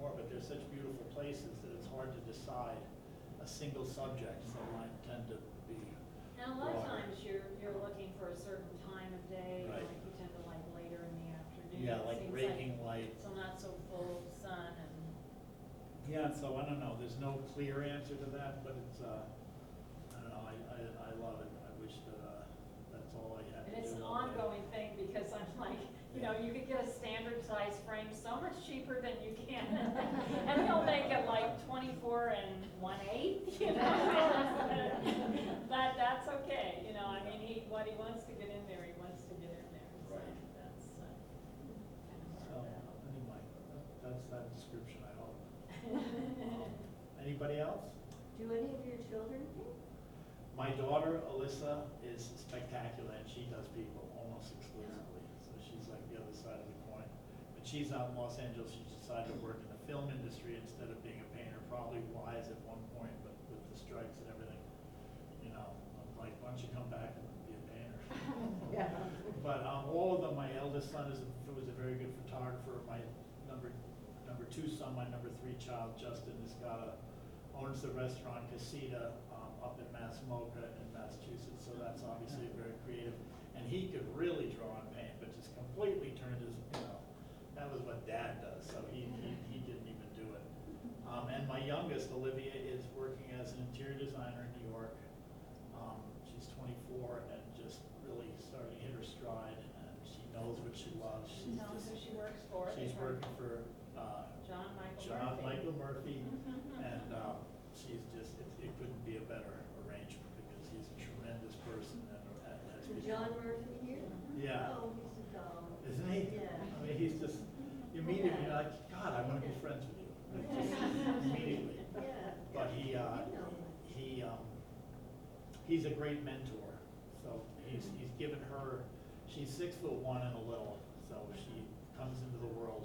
anymore, but they're such beautiful places that it's hard to decide a single subject, so mine tend to be And a lot of broader. times you're looking for a certain time of day, Right. like you tend to like later in the afternoon. Yeah, It like seems raking light. So not so full sun and, Yeah, so I don't know, there's no clear answer to that, but it's, I don't know, I love it. I wish that, that's all I had to and do. it's an all day. ongoing thing because I'm like, you know, you could get a standard size frame so much cheaper than you can. And he'll make it like 24 and 1/8, you know. But that's okay, you know, I mean, what he wants to get in there, he wants to get in there. So Right. that's kind of So, hard out. anyway, that's that description, I hope. Anybody else? Do any of your children paint? My daughter, Alyssa, is spectacular, and she does people almost exclusively. So she's like the other side of the coin. But she's out in Los Angeles, she decided to work in the film industry instead of being a painter, probably wise at one point, but with the strikes and everything, you know, I'm like, why don't you come back and be a painter? Yeah. But all of them, my eldest son was a very good photographer. My number two son, my number 3 child, Justin, owns the restaurant Casita up in Massamoka in Massachusetts. So that's obviously very creative. And he could really draw and paint, but just completely turned his, that was what Dad does. So he didn't even do it. And my youngest, Olivia, is working as an interior designer in New York. She's 24 and just really starting to hit her stride, and she knows what she loves. She knows who she works for. She's working for John Michael John Murphy. Michael Murphy, and she's just, it couldn't be a better arrangement because he's a tremendous person and has Is been- John Murphy here? Yeah. Oh, he's a doll. Isn't he? Yeah. I mean, he's just, you meet him, you're like, God, I want to be friends with you. Like, just immediately. Yeah. But he's a great mentor. So he's given her, she's 6'1" and a little, so she comes into the world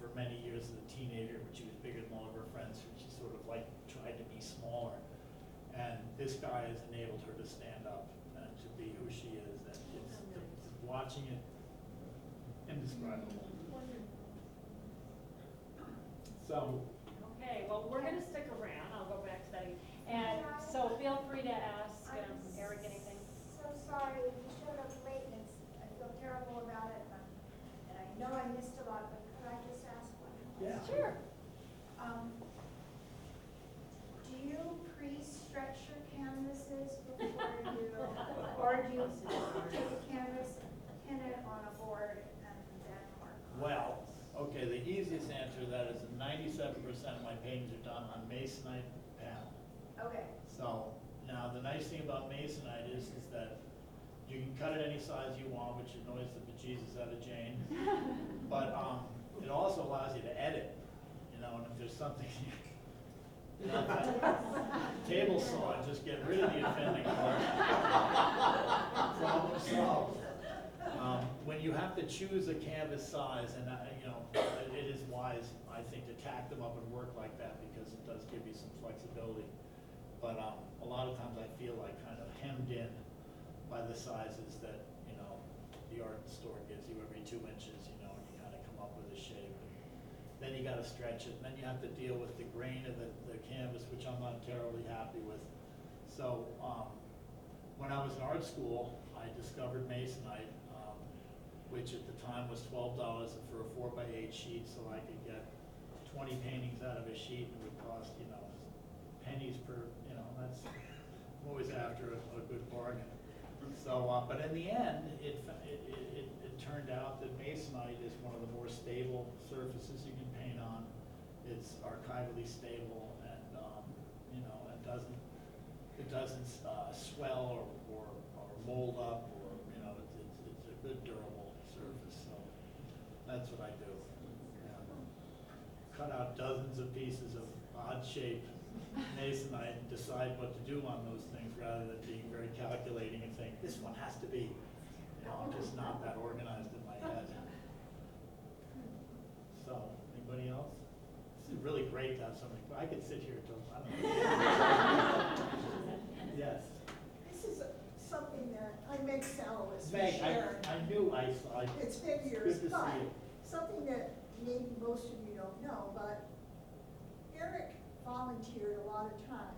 for many years as a teenager, but she was bigger than all of her friends, so she sort of like tried to be smaller. And this guy has enabled her to stand up and to be who she is, and it's watching it indescribable. So, Okay, well, we're gonna stick around, I'll go back to that. And so feel free to ask Eric anything. So sorry, you showed up late and I feel terrible about it. And I know I missed a lot, but could I just ask one? yeah. Sure. Do you pre-stretch your canvases before you, or do you take a canvas, pin it on a board and then work on it? Well, okay, the easiest answer to that is that 97% of my paintings are done on masonite panel. Okay, So, now the nice thing about masonite is that you can cut it any size you want, which annoys the bejesus out of Jane. But it also allows you to edit, and if there's something, table saw, just get rid of the offending part. Problem solved. When you have to choose a canvas size, and it is wise, I think, to tack them up and work like that because it does give you some flexibility. But a lot of times I feel like kind of hemmed in by the sizes that the art store gives you every 2 inches, and you kind of come up with a shape. Then you got to stretch it, and then you have to deal with the grain of the canvas, which I'm not terribly happy with. So when I was in art school, I discovered masonite, which at the time was $12 for a 4x8 sheet, so I could get 20 paintings out of a sheet, and it would cost, pennies per, that's, I'm always after a good bargain. So, but in the end, it turned out that masonite is one of the more stable surfaces you can paint on. It's archivally stable, and it doesn't swell or mold up, or it's a good durable surface. So that's what I do. Cut out dozens of pieces of odd shaped masonite and decide what to do on those things rather than being very calculating and think, this one has to be. I'm just not that organized in my head. So, anybody else? This is really great to have somebody. I could sit here till, I don't know. Yes. This is something that I make Sallis Meg, share. I knew I saw it. It's been years, Good to see but you. something that maybe most of you don't know, but Eric volunteered a lot of time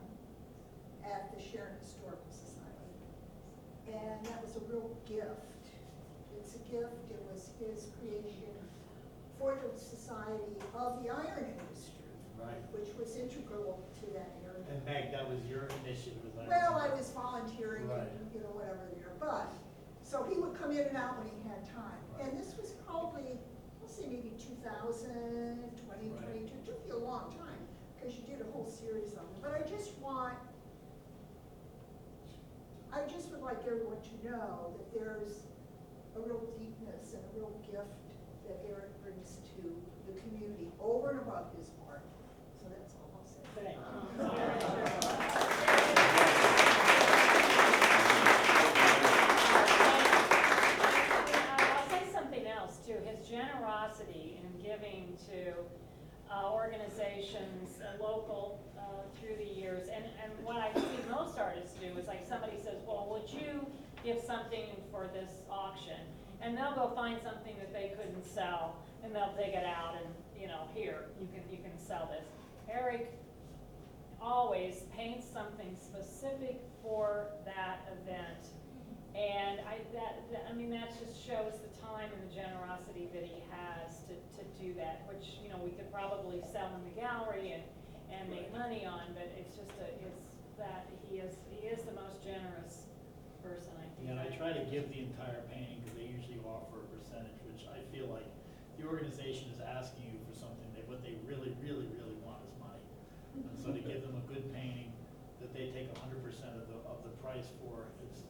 at the Sharon Historical Society. And that was a real gift. It's a gift, it was his creation for the Society of the Iron Industry, Right. which was integral to that area. And Meg, that was your initiative, as I Well, I remember. was volunteering Right. and, whatever there, but, so he would come in and out when he had time. Right. And this was probably, let's say maybe 2000, 2022, Right. it took you a long time, because you did a whole series on it. But I just would like everyone to know that there's a real deepness and a real gift that Eric brings to the community over and above his part. So that's all I'll say. Thank I'll say something else too, his generosity in giving to organizations, local, through the years, and what I see most artists do is like somebody says, well, would you give something for this auction? And they'll go find something that they couldn't sell, and they'll dig it out and, here, you can sell this. Eric always paints something specific for that event. And that just shows the time and the generosity that he has to do that, which, we could probably sell in the gallery and make money on, but it's that he is the most generous person, I think. And I try to give the entire painting, because they usually offer a percentage, which I feel like the organization is asking you for something, what they really, really, really want is money. And so to give them a good painting that they take 100% of the price for, it's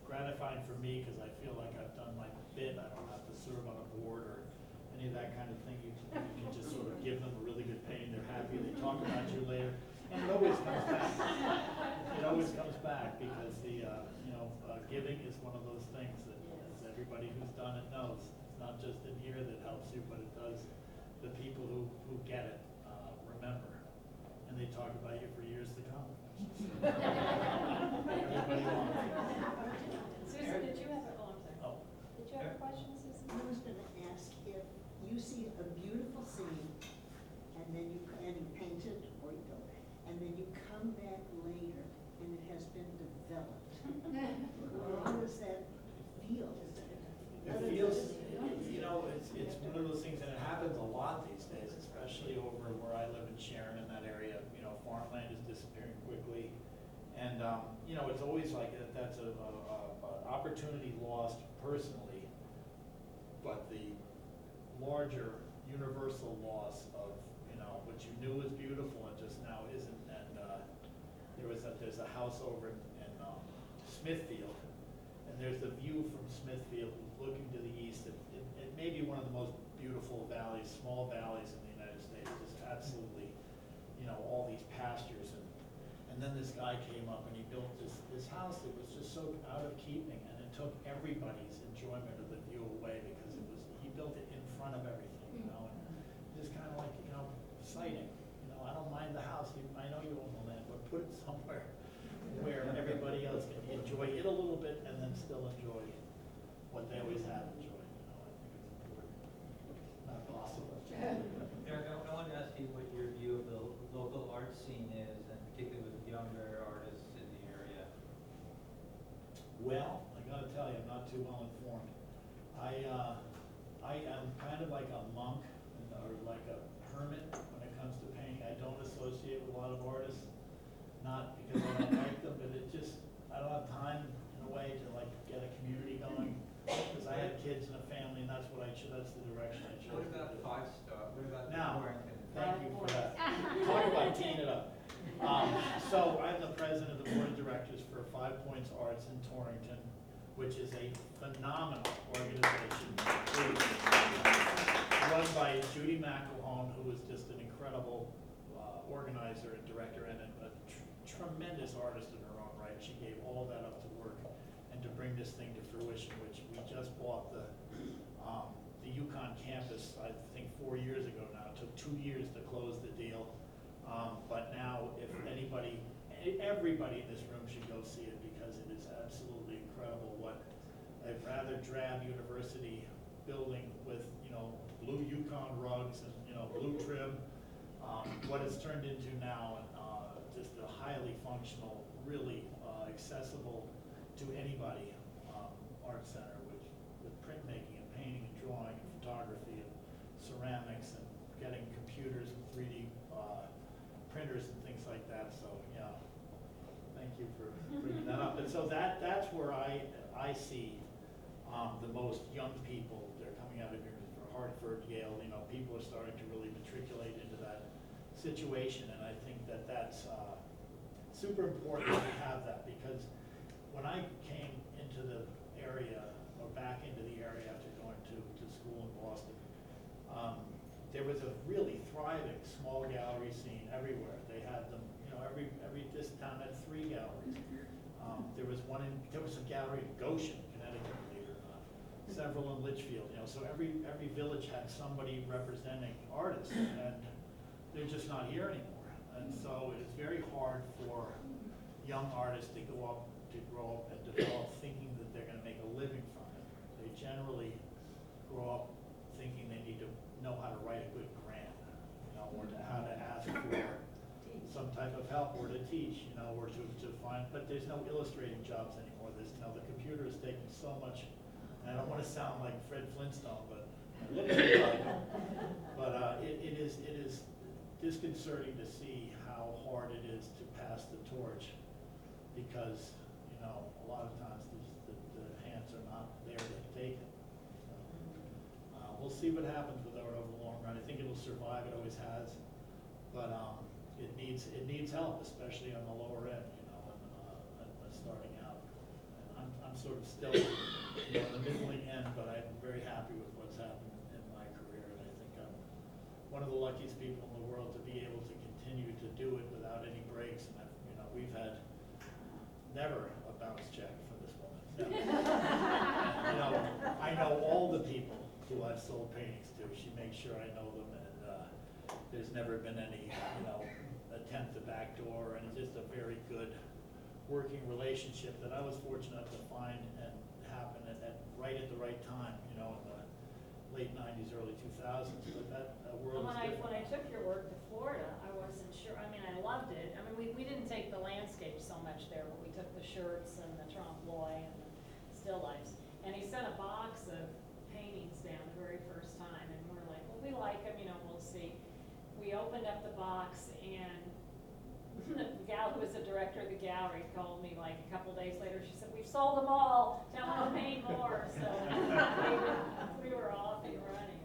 gratifying for me, because I feel like I've done my bit. I don't have to serve on a board or any of that kind of thing. You can just sort of give them a really good painting, they're happy, they talk about you later, and it always comes back. It always comes back, because giving is one of those things that, as everybody who's done it knows, it's not just in here that helps you, but it does the people who get it remember, and they talk about you for years to come. Everybody wants it. Susan, did you have I'm sorry. Oh. Did you have a question, Susan? I was gonna ask if you see a beautiful scene, and then you paint it, or you don't, and then you come back later, and it has been developed. How does that feel? It feels, it's one of those things, and it happens a lot these days, especially over where I live in Sharon, in that area. Farmland is disappearing quickly, and it's always like that's an opportunity lost personally, but the larger universal loss of what you knew was beautiful and just now isn't. And there's a house over in Smithfield, and there's the view from Smithfield looking to the east. It may be one of the most beautiful valleys, small valleys in the United States. Just absolutely, all these pastures, and then this guy came up and he built this house that was just so out of keeping, and it took everybody's enjoyment of the view away, because he built it in front of everything, and just kind of like sighting. I don't mind the house. I know you own the land, but put it somewhere where everybody else can enjoy it a little bit and then still enjoy what they always have enjoyed. I think it's important. Not possible. Eric, I wanted to ask you what your view of the local art scene is, and particularly with younger artists in the area. Well, I gotta tell you, I'm not too well informed. I am kind of like a monk, or like a hermit when it comes to painting. I don't associate with a lot of artists, not because I don't like them, but I don't have time in a way to get a community going. Because I have kids and a family, and that's the direction I chose. What about Five Star? What about Now, Warrington? thank you for that. Talk about teeing it up. So I'm the president of the board of directors for 5 Points Arts in Torrington, which is a phenomenal organization run by Judy McElhone, who is just an incredible organizer and director, and a tremendous artist in her own right. She gave all that up to work and to bring this thing to fruition, which we just bought the Yukon campus, I think 4 years ago now. It took 2 years to close the deal. But now, if everybody in this room should go see it, because it is absolutely incredible what a rather drab university building with, blue Yukon rugs and, blue trim what it's turned into now, just a highly functional, really accessible to anybody art center with printmaking and painting and drawing and photography and ceramics and getting computers and 3D printers and things like that. So yeah, thank you for bringing that up. And so that's where I see the most young people. They're coming out of here for Hartford, Yale. You know, people are starting to really matriculate into that situation, and I think that that's super important to have that, because when I came into the area, or back into the area after going to school in Boston, there was a really thriving small gallery scene everywhere. They had them, you know, this town had 3 galleries. There was a gallery in Goshen, Connecticut, believe it or not. Several in Litchfield, you know, so every village had somebody representing artists, and they're just not here anymore. And so it's very hard for young artists to grow up and develop thinking that they're gonna make a living from it. They generally grow up thinking they need to know how to write a good grant, you know, or how to ask for some type of help, or to teach, you know, or to find, but there's no illustrating jobs anymore. There's, you know, the computer is taking so much, and I don't wanna sound like Fred Flintstone, but I look at it like him. But it is disconcerting to see how hard it is to pass the torch, because, you know, a lot of times the hands are not there to take it. So, we'll see what happens with art over the long run. I think it'll survive, it always has, but it needs help, especially on the lower end, you know, and starting out. And I'm sort of still, you know, in the middling end, but I'm very happy with what's happened in my career, and I think I'm one of the luckiest people in the world to be able to continue to do it without any breaks. And you know, we've had never a bounce check from this woman. No. You know, I know all the people who I've sold paintings to. She makes sure I know them, and there's never been any, you know, attempt to backdoor, and just a very good working relationship that I was fortunate to find and happen right at the right time, you know, in the late 90s, early 2000s. But that world is different. When I took your work to Florida, I wasn't sure, I mean, I loved it. I mean, we didn't take the landscape so much there, but we took the shirts and the trompe-l'oeil and the still lifes. And he sent a box of paintings down the very first time, and we're like, well, we like them, you know, we'll see. We opened up the box, and the gal who was the director of the gallery called me like a couple days later. She said, "We've sold them all. Tell them to paint more." So we were off and running.